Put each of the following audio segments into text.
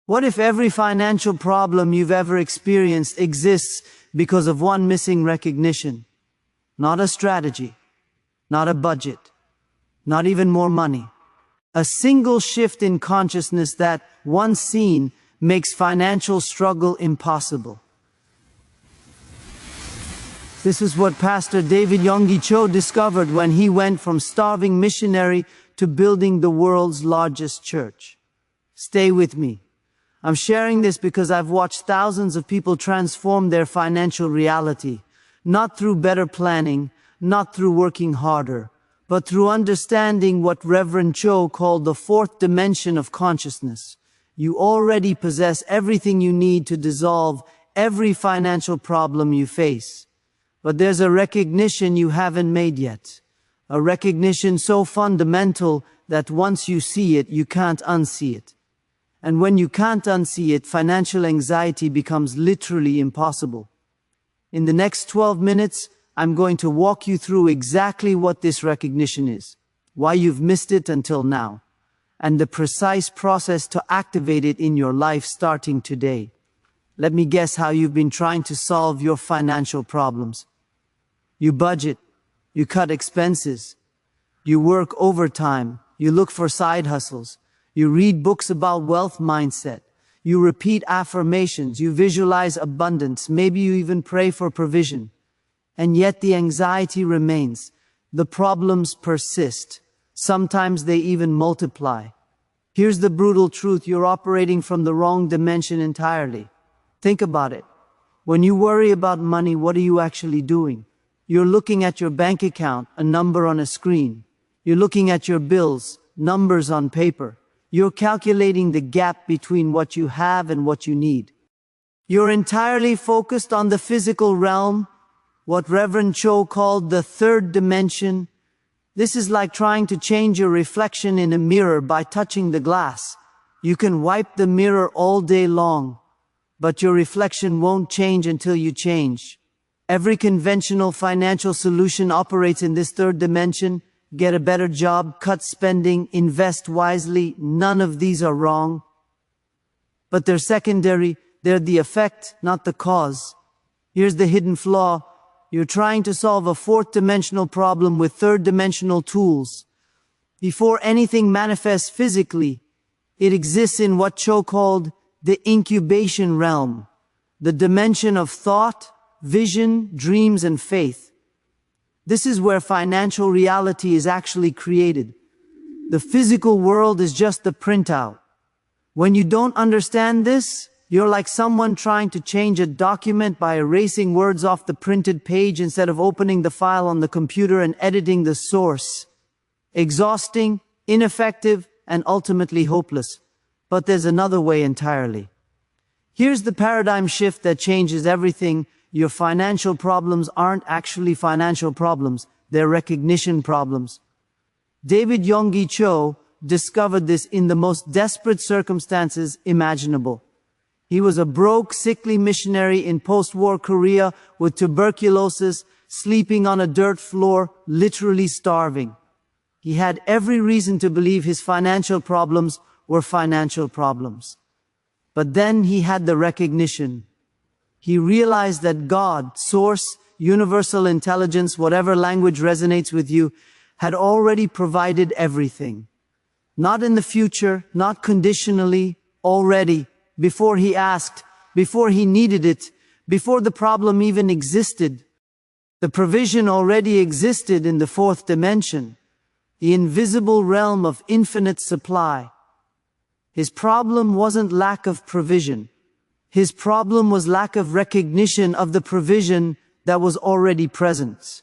What if every financial problem you've ever experienced exists because of one missing recognition? Not a strategy, not a budget, not even more money. A single shift in consciousness that, once seen, makes financial struggle impossible. This is what Pastor David Yonggi Cho discovered when he went from starving missionary to building the world's largest church. Stay with me. I'm sharing this because I've watched thousands of people transform their financial reality, not through better planning, not through working harder, but through understanding what Reverend Cho called the fourth dimension of consciousness. You already possess everything you need to dissolve every financial problem you face. But there's a recognition you haven't made yet. A recognition so fundamental that once you see it, you can't unsee it. And when you can't unsee it, financial anxiety becomes literally impossible. In the next 12 minutes, I'm going to walk you through exactly what this recognition is, why you've missed it until now, and the precise process to activate it in your life starting today. Let me guess how you've been trying to solve your financial problems. You budget, you cut expenses, you work overtime, you look for side hustles, you read books about wealth mindset, you repeat affirmations, you visualize abundance, maybe you even pray for provision. And yet the anxiety remains. The problems persist. Sometimes they even multiply. Here's the brutal truth: you're operating from the wrong dimension entirely. Think about it. When you worry about money, what are you actually doing? You're looking at your bank account, a number on a screen. You're looking at your bills, numbers on paper. You're calculating the gap between what you have and what you need. You're entirely focused on the physical realm, what Reverend Cho called the third dimension. This is like trying to change your reflection in a mirror by touching the glass. You can wipe the mirror all day long, but your reflection won't change until you change. Every conventional financial solution operates in this third dimension. Get a better job, cut spending, invest wisely. None of these are wrong. But they're secondary. They're the effect, not the cause. Here's the hidden flaw. You're trying to solve a fourth dimensional problem with third dimensional tools. Before anything manifests physically, it exists in what Cho called the incubation realm, the dimension of thought, vision, dreams, and faith. This is where financial reality is actually created. The physical world is just the printout. When you don't understand this, you're like someone trying to change a document by erasing words off the printed page instead of opening the file on the computer and editing the source. Exhausting, ineffective, and ultimately hopeless. But there's another way entirely. Here's the paradigm shift that changes everything. Your financial problems aren't actually financial problems, they're recognition problems. David Yonggi Cho discovered this in the most desperate circumstances imaginable. He was a broke, sickly missionary in post-war Korea with tuberculosis, sleeping on a dirt floor, literally starving. He had every reason to believe his financial problems were financial problems. But then he had the recognition. He realized that God, Source, universal intelligence, whatever language resonates with you, had already provided everything. Not in the future, not conditionally, already, before he asked, before he needed it, before the problem even existed. The provision already existed in the fourth dimension, the invisible realm of infinite supply. His problem wasn't lack of provision. His problem was lack of recognition of the provision that was already present.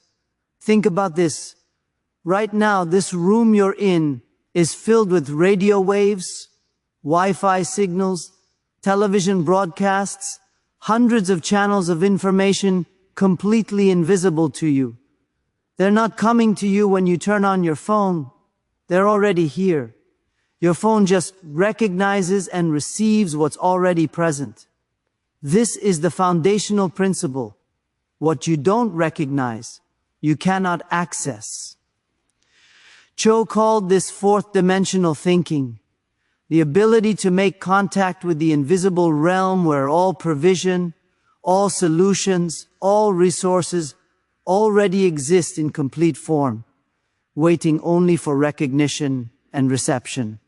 Think about this. Right now, this room you're in is filled with radio waves, Wi-Fi signals, television broadcasts, hundreds of channels of information completely invisible to you. They're not coming to you when you turn on your phone. They're already here. Your phone just recognizes and receives what's already present. This is the foundational principle. What you don't recognize, you cannot access. Cho called this fourth dimensional thinking. The ability to make contact with the invisible realm where all provision, all solutions, all resources already exist in complete form, waiting only for recognition and reception.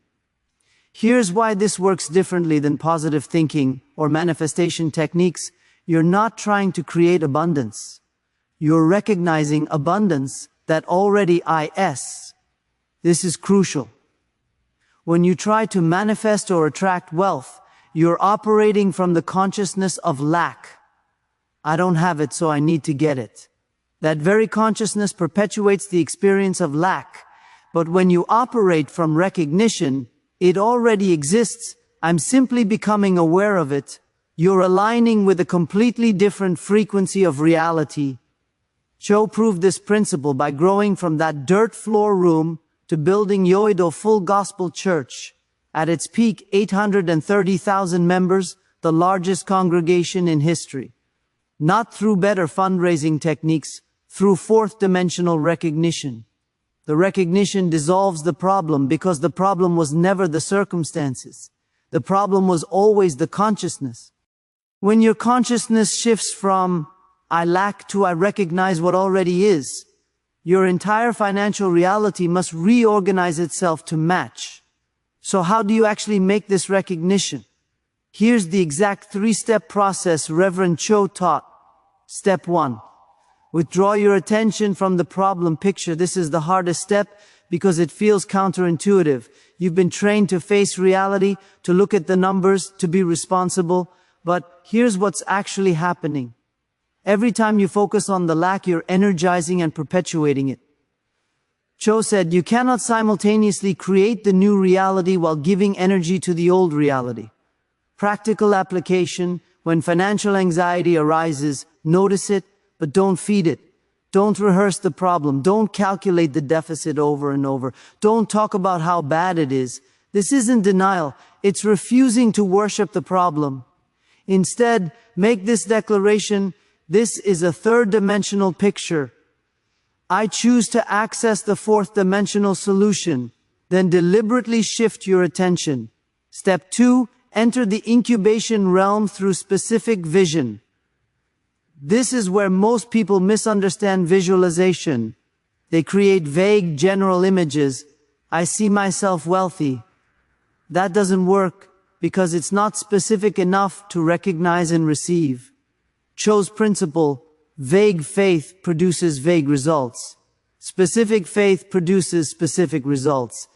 Here's why this works differently than positive thinking or manifestation techniques. You're not trying to create abundance. You're recognizing abundance that already is. This is crucial. When you try to manifest or attract wealth, you're operating from the consciousness of lack. I don't have it, so I need to get it. That very consciousness perpetuates the experience of lack. But when you operate from recognition, it already exists. I'm simply becoming aware of it. You're aligning with a completely different frequency of reality. Cho proved this principle by growing from that dirt floor room to building Yoido Full Gospel Church. At its peak, 830,000 members, the largest congregation in history. Not through better fundraising techniques, through fourth dimensional recognition. The recognition dissolves the problem because the problem was never the circumstances. The problem was always the consciousness. When your consciousness shifts from I lack to I recognize what already is, your entire financial reality must reorganize itself to match. So how do you actually make this recognition? Here's the exact 3-step process Reverend Cho taught. Step 1. Withdraw your attention from the problem picture. This is the hardest step because it feels counterintuitive. You've been trained to face reality, to look at the numbers, to be responsible. But here's what's actually happening. Every time you focus on the lack, you're energizing and perpetuating it. Cho said, you cannot simultaneously create the new reality while giving energy to the old reality. Practical application: when financial anxiety arises, notice it, but don't feed it. Don't rehearse the problem. Don't calculate the deficit over and over. Don't talk about how bad it is. This isn't denial. It's refusing to worship the problem. Instead, make this declaration: this is a third-dimensional picture. I choose to access the fourth-dimensional solution. Then deliberately shift your attention. Step 2. Enter the incubation realm through specific vision. This is where most people misunderstand visualization. They create vague general images. I see myself wealthy. That doesn't work because it's not specific enough to recognize and receive. Cho's principle: vague faith produces vague results. Specific faith produces specific results.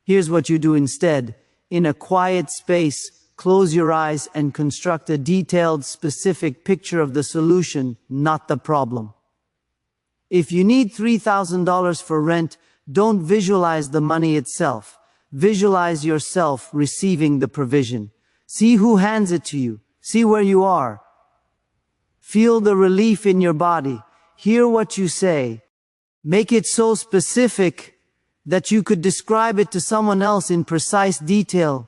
Here's what you do instead. In a quiet space, close your eyes and construct a detailed, specific picture of the solution, not the problem. If you need $3,000 for rent, don't visualize the money itself. Visualize yourself receiving the provision. See who hands it to you. See where you are. Feel the relief in your body. Hear what you say. Make it so specific that you could describe it to someone else in precise detail.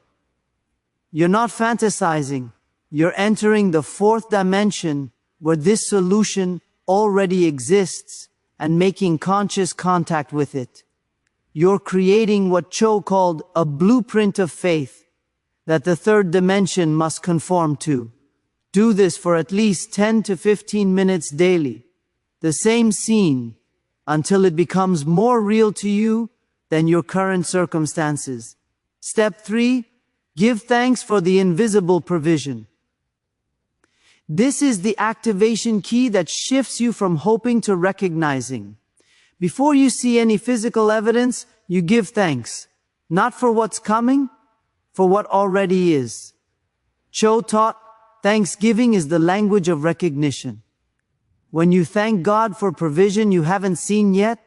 You're not fantasizing. You're entering the fourth dimension where this solution already exists and making conscious contact with it. You're creating what Cho called a blueprint of faith that the third dimension must conform to. Do this for at least 10 to 15 minutes daily. The same scene until it becomes more real to you than your current circumstances. Step 3. Give thanks for the invisible provision. This is the activation key that shifts you from hoping to recognizing. Before you see any physical evidence, you give thanks. Not for what's coming, for what already is. Cho taught, thanksgiving is the language of recognition. When you thank God for provision you haven't seen yet,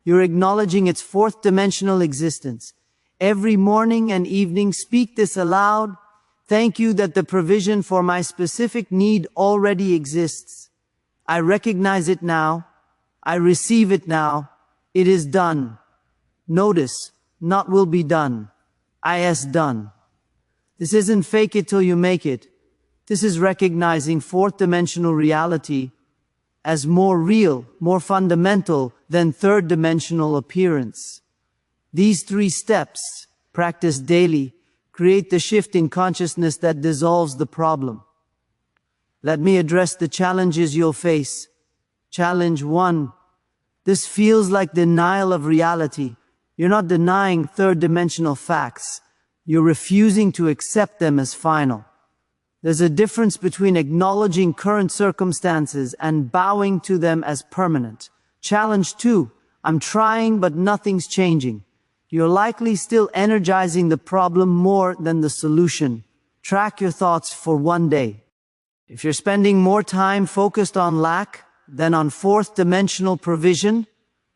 you're acknowledging its fourth dimensional existence. Every morning and evening speak this aloud. Thank you that the provision for my specific need already exists. I recognize it now. I receive it now. It is done. Notice, not will be done. Is done. This isn't fake it till you make it. This is recognizing fourth dimensional reality as more real, more fundamental than third dimensional appearance. These 3 steps, practiced daily, Create the shift in consciousness that dissolves the problem. Let me address the challenges you'll face. Challenge 1. This feels like denial of reality. You're not denying third-dimensional facts. You're refusing to accept them as final. There's a difference between acknowledging current circumstances and bowing to them as permanent. Challenge 2. I'm trying, but nothing's changing. You're likely still energizing the problem more than the solution. Track your thoughts for 1 day. If you're spending more time focused on lack than on fourth-dimensional provision,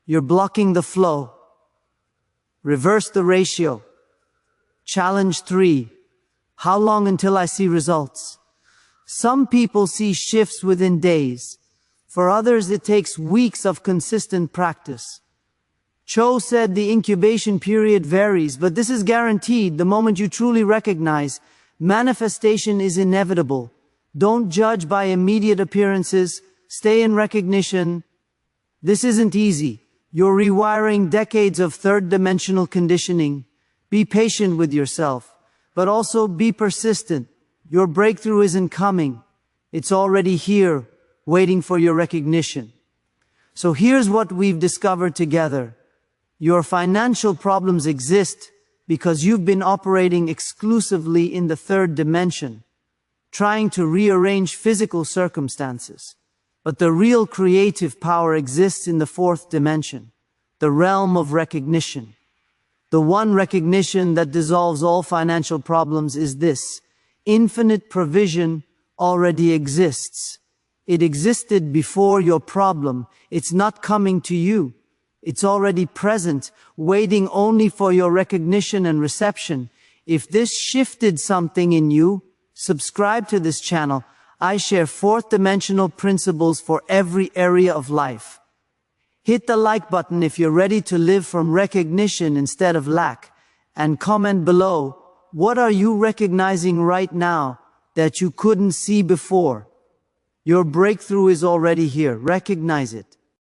you're blocking the flow. Reverse the ratio. Challenge 3. How long until I see results? Some people see shifts within days. For others, it takes weeks of consistent practice. Cho said the incubation period varies, but this is guaranteed the moment you truly recognize manifestation is inevitable. Don't judge by immediate appearances. Stay in recognition. This isn't easy. You're rewiring decades of third-dimensional conditioning. Be patient with yourself, but also be persistent. Your breakthrough isn't coming. It's already here, waiting for your recognition. So here's what we've discovered together. Your financial problems exist because you've been operating exclusively in the third dimension, trying to rearrange physical circumstances. But the real creative power exists in the fourth dimension, the realm of recognition. The one recognition that dissolves all financial problems is this: infinite provision already exists. It existed before your problem. It's not coming to you. It's already present, waiting only for your recognition and reception. If this shifted something in you, subscribe to this channel. I share fourth dimensional principles for every area of life. Hit the like button if you're ready to live from recognition instead of lack. And comment below, what are you recognizing right now that you couldn't see before? Your breakthrough is already here. Recognize it.